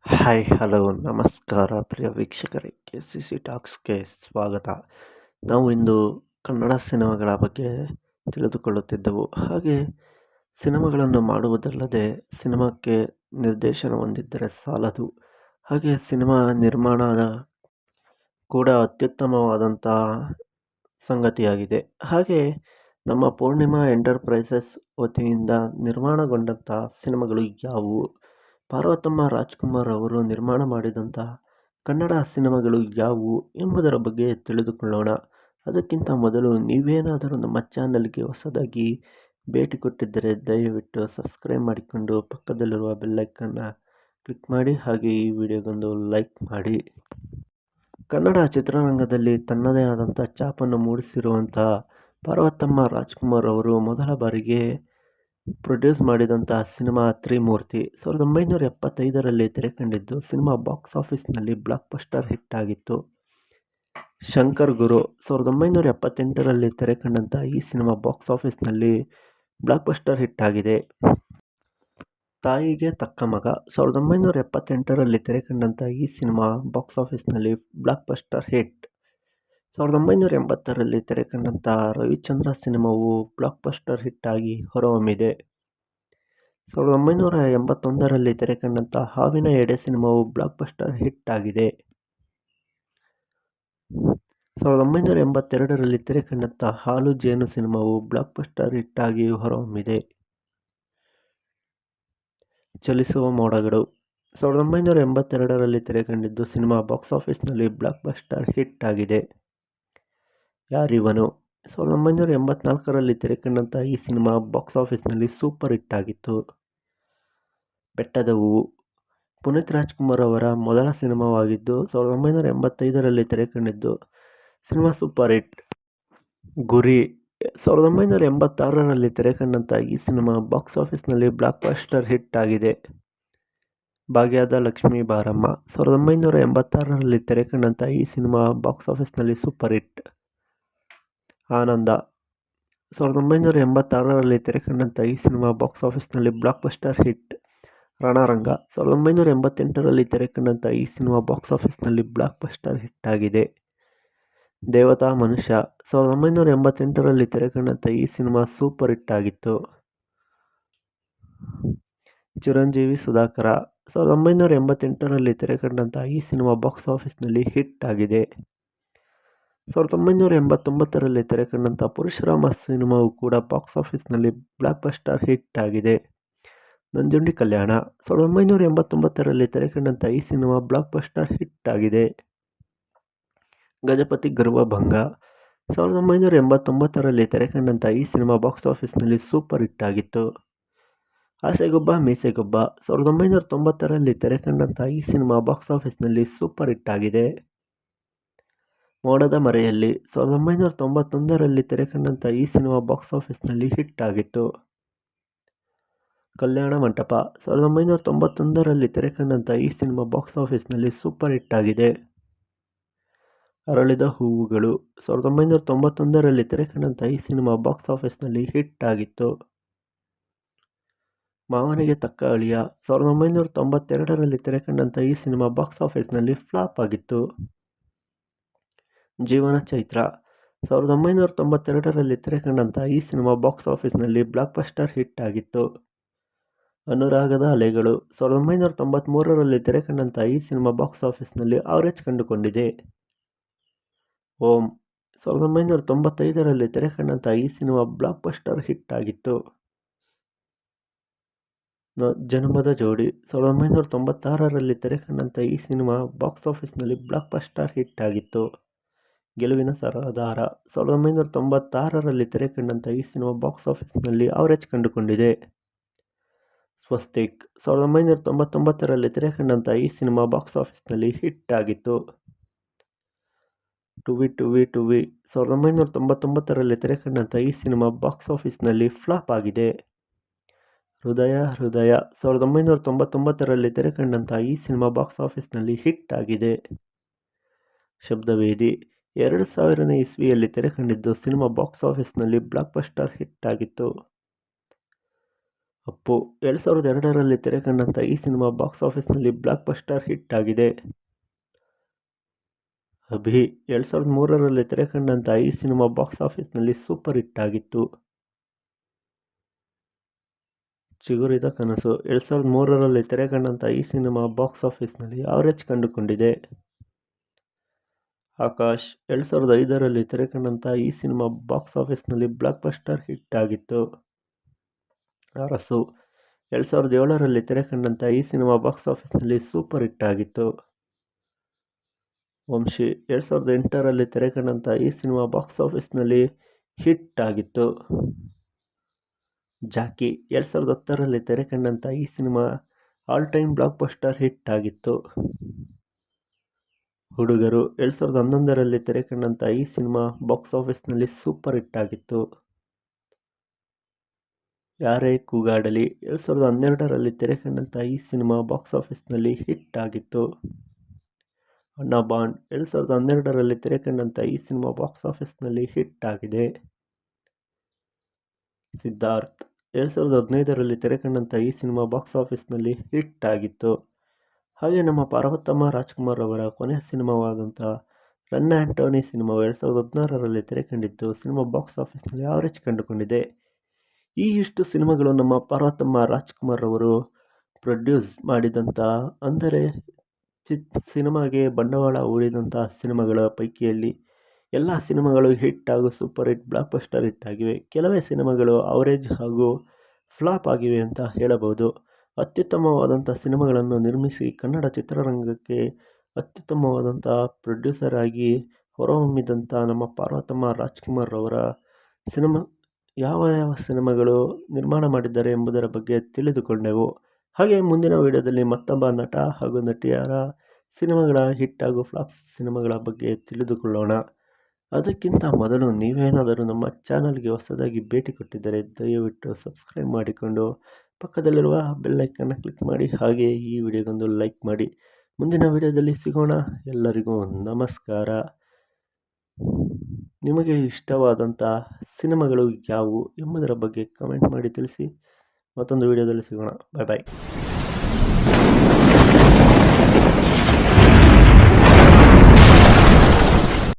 Hi hello ನಮಸ್ಕಾರ ಪ್ರಿಯ ವೀಕ್ಷಕರೇ KCC ಟಾಕ್ಸ್ಗೆ ಸ್ವಾಗತ. ನಾವು ಇಂದು ಕನ್ನಡ ಸಿನಿಮಾಗಳ ಬಗ್ಗೆ ತಿಳಿದುಕೊಳ್ಳುತ್ತಿದ್ದೆವು. ಹಾಗೆ ಸಿನಿಮಾಗಳನ್ನು ಮಾಡುವುದಲ್ಲದೆ ಸಿನಿಮಾಕ್ಕೆ ನಿರ್ದೇಶನ ಹೊಂದಿದ್ದರೆ ಸಾಲದು. ಹಾಗೆ ಸಿನಿಮಾ ನಿರ್ಮಾಣದ ಕೂಡ ಅತ್ಯುತ್ತಮವಾದಂಥ ಸಂಗತಿಯಾಗಿದೆ. ಹಾಗೆ ನಮ್ಮ ಪೂರ್ಣಿಮಾ ಎಂಟರ್ಪ್ರೈಸಸ್ ವತಿಯಿಂದ ನಿರ್ಮಾಣಗೊಂಡಂಥ ಸಿನಿಮಾಗಳು ಯಾವುವು, ಪಾರ್ವತಮ್ಮ ರಾಜ್ಕುಮಾರ್ ಅವರು ನಿರ್ಮಾಣ ಮಾಡಿದಂಥ ಕನ್ನಡ ಸಿನಿಮಾಗಳು ಯಾವುವು ಎಂಬುದರ ಬಗ್ಗೆ ತಿಳಿದುಕೊಳ್ಳೋಣ. ಅದಕ್ಕಿಂತ ಮೊದಲು ನೀವೇನಾದರೂ ನಮ್ಮ ಚಾನಲ್ಗೆ ಹೊಸದಾಗಿ ಭೇಟಿ ಕೊಟ್ಟಿದ್ದರೆ ದಯವಿಟ್ಟು ಸಬ್ಸ್ಕ್ರೈಬ್ ಮಾಡಿಕೊಂಡು ಪಕ್ಕದಲ್ಲಿರುವ ಬೆಲ್ಲೈಕನ್ನ ಕ್ಲಿಕ್ ಮಾಡಿ. ಹಾಗೆ ಈ ವಿಡಿಯೋಗೊಂದು ಲೈಕ್ ಮಾಡಿ. ಕನ್ನಡ ಚಿತ್ರರಂಗದಲ್ಲಿ ತನ್ನದೇ ಆದಂಥ ಛಾಪನ್ನು ಮೂಡಿಸಿರುವಂಥ ಪಾರ್ವತಮ್ಮ ರಾಜ್ಕುಮಾರ್ ಅವರು ಮೊದಲ ಬಾರಿಗೆ ಪ್ರೊಡ್ಯೂಸ್ ಮಾಡಿದಂಥ ಸಿನಿಮಾ ತ್ರಿಮೂರ್ತಿ 1975ರಲ್ಲಿ ತೆರೆಕಂಡಿದ್ದು ಸಿನಿಮಾ ಬಾಕ್ಸ್ ಆಫೀಸ್ನಲ್ಲಿ ಬ್ಲಾಕ್ ಬಸ್ಟರ್ ಹಿಟ್ ಆಗಿತ್ತು. ಶಂಕರ್ ಗುರು 1978ರಲ್ಲಿ ತೆರೆಕಂಡಂಥ ಈ ಸಿನಿಮಾ ಬಾಕ್ಸ್ ಆಫೀಸ್ನಲ್ಲಿ ಬ್ಲಾಕ್ ಬಸ್ಟರ್ ಹಿಟ್ ಆಗಿದೆ. ತಾಯಿಗೆ ತಕ್ಕ ಮಗ 1978ರಲ್ಲಿ ತೆರೆಕಂಡಂಥ ಈ ಸಿನಿಮಾ ಬಾಕ್ಸ್ ಆಫೀಸ್ನಲ್ಲಿ ಬ್ಲಾಕ್ ಬಸ್ಟರ್ ಹಿಟ್. 1980ರಲ್ಲಿ ತೆರೆಕಂಡಂಥ ರವಿಚಂದ್ರ ಸಿನಿಮಾವು ಬ್ಲಾಕ್ ಬಸ್ಟರ್ ಹಿಟ್ ಆಗಿ ಹೊರಹೊಮ್ಮಿದೆ. 1981ರಲ್ಲಿ ತೆರೆಕಂಡಂಥ ಹಾವಿನ ಎಡೆ ಸಿನಿಮಾವು ಬ್ಲಾಕ್ ಬಸ್ಟರ್ ಹಿಟ್ ಆಗಿದೆ. 1982ರಲ್ಲಿ ತೆರೆಕಂಡಂಥ ಹಾಲು ಜೇನು ಸಿನಿಮಾವು ಬ್ಲಾಕ್ ಬಸ್ಟರ್ ಹಿಟ್ ಆಗಿ ಹೊರಹೊಮ್ಮಿದೆ. ಚಲಿಸುವ ಮೋಡಗಳು 1982ರಲ್ಲಿ ತೆರೆಕಂಡಿದ್ದು ಸಿನಿಮಾ ಬಾಕ್ಸ್ ಆಫೀಸ್ನಲ್ಲಿ ಬ್ಲಾಕ್ ಬಸ್ಟರ್ ಹಿಟ್ ಆಗಿದೆ. ಯಾರಿವನು 1984ರಲ್ಲಿ ತೆರೆಕಂಡಂಥ ಈ ಸಿನಿಮಾ ಬಾಕ್ಸ್ ಆಫೀಸ್ನಲ್ಲಿ ಸೂಪರ್ ಹಿಟ್ ಆಗಿತ್ತು. ಬೆಟ್ಟದ ಹೂವು ಪುನೀತ್ ರಾಜ್ಕುಮಾರ್ ಅವರ ಮೊದಲ ಸಿನಿಮಾವಾಗಿದ್ದು 1985ರಲ್ಲಿ ತೆರೆಕಂಡಿದ್ದು ಸಿನಿಮಾ ಸೂಪರ್ ಹಿಟ್. ಗುರಿ 1986ರಲ್ಲಿ ತೆರೆಕಂಡಂಥ ಈ ಸಿನಿಮಾ ಬಾಕ್ಸ್ ಆಫೀಸ್ನಲ್ಲಿ ಬ್ಲಾಕ್ ಬಸ್ಟರ್ ಹಿಟ್ ಆಗಿದೆ. ಭಾಗ್ಯದ ಲಕ್ಷ್ಮೀ ಬಾರಮ್ಮ 1986ರಲ್ಲಿ ತೆರೆಕಂಡಂಥ ಈ ಸಿನಿಮಾ ಬಾಕ್ಸ್ ಆಫೀಸ್ನಲ್ಲಿ ಸೂಪರ್ ಹಿಟ್. ಆನಂದ 1986ರಲ್ಲಿ ತೆರೆಕಂಡಂಥ ಈ ಸಿನಿಮಾ ಬಾಕ್ಸ್ ಆಫೀಸ್ನಲ್ಲಿ ಬ್ಲಾಕ್ ಬಸ್ಟರ್ ಹಿಟ್. ರಣರಂಗ 1988ರಲ್ಲಿ ತೆರೆಕಂಡಂಥ ಈ ಸಿನಿಮಾ ಬಾಕ್ಸ್ ಆಫೀಸ್ನಲ್ಲಿ ಬ್ಲಾಕ್ ಬಸ್ಟರ್ ಹಿಟ್ ಆಗಿದೆ. ದೇವತಾ ಮನುಷ್ಯ 1988ರಲ್ಲಿ ತೆರೆಕಂಡಂಥ ಈ ಸಿನಿಮಾ ಸೂಪರ್ ಹಿಟ್ ಆಗಿತ್ತು. ಚಿರಂಜೀವಿ ಸುಧಾಕರ 1988ರಲ್ಲಿ ತೆರೆಕಂಡಂಥ ಈ ಸಿನಿಮಾ ಬಾಕ್ಸ್ ಆಫೀಸ್ನಲ್ಲಿ ಹಿಟ್ ಆಗಿದೆ. 1989ರಲ್ಲಿ ತೆರೆಕಂಡಂಥ ಪರಶುರಾಮ ಸಿನಿಮಾವು ಕೂಡ ಬಾಕ್ಸ್ ಆಫೀಸ್ನಲ್ಲಿ ಬ್ಲಾಕ್ ಬಸ್ಟರ್ ಹಿಟ್ ಆಗಿದೆ. ನಂಜುಂಡಿ ಕಲ್ಯಾಣ 1989ರಲ್ಲಿ ತೆರೆಕಂಡಂಥ ಈ ಸಿನಿಮಾ ಬ್ಲಾಕ್ ಬಸ್ಟರ್ ಹಿಟ್ ಆಗಿದೆ. ಗಜಪತಿ ಗರ್ವಭಂಗ 1989ರಲ್ಲಿ ತೆರೆಕಂಡಂಥ ಈ ಸಿನಿಮಾ ಬಾಕ್ಸ್ ಆಫೀಸ್ನಲ್ಲಿ ಸೂಪರ್ ಹಿಟ್ ಆಗಿತ್ತು. ಆಸೆಗೊಬ್ಬ ಮೀಸೆಗೊಬ್ಬ 1990ರಲ್ಲಿ ತೆರೆಕಂಡಂಥ ಈ ಸಿನಿಮಾ ಬಾಕ್ಸ್ ಆಫೀಸ್ನಲ್ಲಿ ಸೂಪರ್ ಹಿಟ್ ಆಗಿದೆ. ಮೋಡದ ಮರೆಯಲ್ಲಿ 1991ರಲ್ಲಿ ತೆರೆಕಂಡಂಥ ಈ ಸಿನಿಮಾ ಬಾಕ್ಸ್ ಆಫೀಸ್ನಲ್ಲಿ ಹಿಟ್ ಆಗಿತ್ತು. ಕಲ್ಯಾಣ ಮಂಟಪ 1991ರಲ್ಲಿ ತೆರೆಕಂಡಂಥ ಈ ಸಿನಿಮಾ ಬಾಕ್ಸ್ ಆಫೀಸ್ನಲ್ಲಿ ಸೂಪರ್ ಹಿಟ್ ಆಗಿದೆ. ಅರಳಿದ ಹೂವುಗಳು 1991ರಲ್ಲಿ ತೆರೆಕಂಡಂಥ ಈ ಸಿನಿಮಾ ಬಾಕ್ಸ್ ಆಫೀಸ್ನಲ್ಲಿ ಹಿಟ್ ಆಗಿತ್ತು. ಮಾವನಿಗೆ ತಕ್ಕ ಅಳಿಯ 1992ರಲ್ಲಿ ತೆರೆಕಂಡಂಥ ಈ ಸಿನಿಮಾ ಬಾಕ್ಸ್ ಆಫೀಸ್ನಲ್ಲಿ ಫ್ಲಾಪ್ ಆಗಿತ್ತು. ಜೀವನ ಚೈತ್ರ 1992ರಲ್ಲಿ ತೆರೆಕಂಡಂಥ ಈ ಸಿನಿಮಾ ಬಾಕ್ಸ್ ಆಫೀಸ್ನಲ್ಲಿ ಬ್ಲಾಕ್ ಬಸ್ಟರ್ ಹಿಟ್ ಆಗಿತ್ತು. ಅನುರಾಗದ ಅಲೆಗಳು 1993ರಲ್ಲಿ ತೆರೆಕಂಡಂಥ ಈ ಸಿನಿಮಾ ಬಾಕ್ಸ್ ಆಫೀಸ್ನಲ್ಲಿ ಆವರೇಜ್ ಕಂಡುಕೊಂಡಿದೆ. ಓಂ 1995ರಲ್ಲಿ ತೆರೆಕಂಡಂಥ ಈ ಸಿನಿಮಾ ಬ್ಲಾಕ್ ಬಸ್ಟರ್ ಹಿಟ್ ಆಗಿತ್ತು. ಜನ್ಮದ ಜೋಡಿ 1996ರಲ್ಲಿ ತೆರೆಕಂಡಂಥ ಈ ಸಿನಿಮಾ ಬಾಕ್ಸ್ ಆಫೀಸ್ನಲ್ಲಿ ಬ್ಲಾಕ್ ಬಸ್ಟರ್ ಹಿಟ್ ಆಗಿತ್ತು. ಗೆಲುವಿನ ಸರದಾರ 1996ರಲ್ಲಿ ತೆರೆಕಂಡಂಥ ಈ ಸಿನಿಮಾ ಬಾಕ್ಸ್ ಆಫೀಸ್ನಲ್ಲಿ ಆವರೇಜ್ ಕಂಡುಕೊಂಡಿದೆ. ಸ್ವಸ್ತಿಕ್ 1999ರಲ್ಲಿ ತೆರೆಕಂಡಂಥ ಈ ಸಿನಿಮಾ ಬಾಕ್ಸ್ ಆಫೀಸ್ನಲ್ಲಿ ಹಿಟ್ ಆಗಿತ್ತು. ಟುವಿ 1999ರಲ್ಲಿ ತೆರೆಕಂಡಂಥ ಈ ಸಿನಿಮಾ ಬಾಕ್ಸ್ ಆಫೀಸ್ನಲ್ಲಿ ಫ್ಲಾಪ್ ಆಗಿದೆ. ಹೃದಯ 1999ರಲ್ಲಿ ತೆರೆಕಂಡಂಥ ಈ ಸಿನಿಮಾ ಬಾಕ್ಸ್ ಆಫೀಸ್ನಲ್ಲಿ ಹಿಟ್ ಆಗಿದೆ. ಶಬ್ದವೇದಿ 2000ನೇ ಇಸ್ವಿಯಲ್ಲಿ ತೆರೆಕಂಡಿದ್ದು ಸಿನಿಮಾ ಬಾಕ್ಸ್ ಆಫೀಸ್ನಲ್ಲಿ ಬ್ಲಾಕ್ ಬಸ್ಟರ್ ಹಿಟ್ ಆಗಿತ್ತು. ಅಪ್ಪು 2002ರಲ್ಲಿ ತೆರೆಕಂಡಂಥ ಈ ಸಿನಿಮಾ ಬಾಕ್ಸ್ ಆಫೀಸ್ನಲ್ಲಿ ಬ್ಲಾಕ್ ಬಸ್ಟರ್ ಹಿಟ್ ಆಗಿದೆ. ಅಭಿ 2003ರಲ್ಲಿ ತೆರೆಕಂಡಂಥ ಈ ಸಿನಿಮಾ ಬಾಕ್ಸ್ ಆಫೀಸ್ನಲ್ಲಿ ಸೂಪರ್ ಹಿಟ್ ಆಗಿತ್ತು. ಚಿಗುರಿದ ಕನಸು 2003ರಲ್ಲಿ ತೆರೆಕಂಡಂಥ ಈ ಸಿನಿಮಾ ಬಾಕ್ಸ್ ಆಫೀಸ್ನಲ್ಲಿ ಆವರೇಜ್ ಕಂಡುಕೊಂಡಿದೆ. ಆಕಾಶ್ 2005ರಲ್ಲಿ ತೆರೆಕಂಡಂಥ ಈ ಸಿನಿಮಾ ಬಾಕ್ಸ್ ಆಫೀಸ್ನಲ್ಲಿ ಬ್ಲಾಕ್ ಬಸ್ಟರ್ ಹಿಟ್ ಆಗಿತ್ತು. ಅರಸು 2007ರಲ್ಲಿ ತೆರೆಕಂಡಂಥ ಈ ಸಿನಿಮಾ ಬಾಕ್ಸ್ ಆಫೀಸ್ನಲ್ಲಿ ಸೂಪರ್ ಹಿಟ್ ಆಗಿತ್ತು. ವಂಶಿ 2008ರಲ್ಲಿ ತೆರೆಕಂಡಂಥ ಈ ಸಿನಿಮಾ ಬಾಕ್ಸ್ ಆಫೀಸ್ನಲ್ಲಿ ಹಿಟ್ ಆಗಿತ್ತು. ಜಾಕಿ 2010ರಲ್ಲಿ ತೆರೆಕಂಡಂಥ ಈ cinema all time blockbuster hit ಆಗಿತ್ತು. ಹುಡುಗರು 2011ರಲ್ಲಿ ತೆರೆಕಂಡಂಥ ಈ ಸಿನಿಮಾ ಬಾಕ್ಸ್ ಆಫೀಸ್ನಲ್ಲಿ ಸೂಪರ್ ಹಿಟ್ ಆಗಿತ್ತು. ಯಾರೇ ಕೂಗಾಡಲಿ 2012ರಲ್ಲಿ ತೆರೆಕಂಡಂಥ ಈ ಸಿನಿಮಾ ಬಾಕ್ಸ್ ಆಫೀಸ್ನಲ್ಲಿ ಹಿಟ್ ಆಗಿತ್ತು. ಅಣ್ಣ ಬಾಂಡ್ 2012ರಲ್ಲಿ ತೆರೆಕಂಡಂಥ ಈ ಸಿನಿಮಾ ಬಾಕ್ಸ್ ಆಫೀಸ್ನಲ್ಲಿ ಹಿಟ್ ಆಗಿದೆ. ಸಿದ್ಧಾರ್ಥ್ 2015ರಲ್ಲಿ ತೆರೆಕಂಡಂಥ ಈ ಸಿನಿಮಾ ಬಾಕ್ಸ್ ಆಫೀಸ್ನಲ್ಲಿ ಹಿಟ್ ಆಗಿತ್ತು. ಹಾಗೆ ನಮ್ಮ ಪಾರ್ವತಮ್ಮ ರಾಜ್ಕುಮಾರ್ ಅವರ ಕೊನೆಯ ಸಿನಿಮಾವಾದಂಥ ರನ್ನ ಆ್ಯಂಟೋನಿ ಸಿನಿಮಾವು 2016ರಲ್ಲಿ ತೆರೆಕಂಡಿದ್ದು ಸಿನಿಮಾ ಬಾಕ್ಸ್ ಆಫೀಸ್ನಲ್ಲಿ ಆವರೇಜ್ ಕಂಡುಕೊಂಡಿದೆ. ಈ ಇಷ್ಟು ಸಿನಿಮಾಗಳು ನಮ್ಮ ಪಾರ್ವತಮ್ಮ ರಾಜ್ಕುಮಾರ್ ಅವರು ಪ್ರೊಡ್ಯೂಸ್ ಮಾಡಿದಂಥ, ಅಂದರೆ ಸಿನಿಮಾಗೆ ಬಂಡವಾಳ ಹೂಡಿದಂಥ ಸಿನಿಮಾಗಳ ಪೈಕಿಯಲ್ಲಿ ಎಲ್ಲ ಸಿನಿಮಾಗಳು ಹಿಟ್ ಹಾಗೂ super hit blockbuster hit ಆಗಿವೆ. ಕೆಲವೇ ಸಿನಿಮಾಗಳು ಅವರೇಜ್ ಹಾಗೂ ಫ್ಲಾಪ್ ಆಗಿವೆ ಅಂತ ಹೇಳಬಹುದು. ಅತ್ಯುತ್ತಮವಾದಂಥ ಸಿನಿಮಾಗಳನ್ನು ನಿರ್ಮಿಸಿ ಕನ್ನಡ ಚಿತ್ರರಂಗಕ್ಕೆ ಅತ್ಯುತ್ತಮವಾದಂಥ ಪ್ರೊಡ್ಯೂಸರ್ ಆಗಿ ಹೊರಹೊಮ್ಮಿದಂಥ ನಮ್ಮ ಪಾರ್ವತಮ್ಮ ರಾಜ್ಕುಮಾರ್ ಅವರ ಯಾವ ಸಿನಿಮಾಗಳು ನಿರ್ಮಾಣ ಮಾಡಿದ್ದಾರೆ ಎಂಬುದರ ಬಗ್ಗೆ ತಿಳಿದುಕೊಂಡೆವು. ಹಾಗೆ ಮುಂದಿನ ವಿಡಿಯೋದಲ್ಲಿ ಮತ್ತೊಬ್ಬ ನಟ ಹಾಗೂ ನಟಿಯರ ಸಿನಿಮಾಗಳ ಹಿಟ್ ಹಾಗೂ ಫ್ಲಾಪ್ಸ್ ಸಿನಿಮಾಗಳ ಬಗ್ಗೆ ತಿಳಿದುಕೊಳ್ಳೋಣ. ಅದಕ್ಕಿಂತ ಮೊದಲು ನೀವೇನಾದರೂ ನಮ್ಮ ಚಾನಲ್ಗೆ ಹೊಸದಾಗಿ ಭೇಟಿ ಕೊಟ್ಟಿದ್ದರೆ ದಯವಿಟ್ಟು ಸಬ್ಸ್ಕ್ರೈಬ್ ಮಾಡಿಕೊಂಡು ಪಕ್ಕದಲ್ಲಿರುವ ಬೆಲ್ ಐಕನ್ನ ಕ್ಲಿಕ್ ಮಾಡಿ. ಹಾಗೆ ಈ ವಿಡಿಯೋಗೊಂದು ಲೈಕ್ ಮಾಡಿ. ಮುಂದಿನ ವಿಡಿಯೋದಲ್ಲಿ ಸಿಗೋಣ. ಎಲ್ಲರಿಗೂ ನಮಸ್ಕಾರ. ನಿಮಗೆ ಇಷ್ಟವಾದಂಥ ಸಿನಿಮಾಗಳು ಯಾವುವು ಎಂಬುದರ ಬಗ್ಗೆ ಕಮೆಂಟ್ ಮಾಡಿ ತಿಳಿಸಿ. ಮತ್ತೊಂದು ವಿಡಿಯೋದಲ್ಲಿ ಸಿಗೋಣ. ಬಾಯ್ ಬಾಯ್.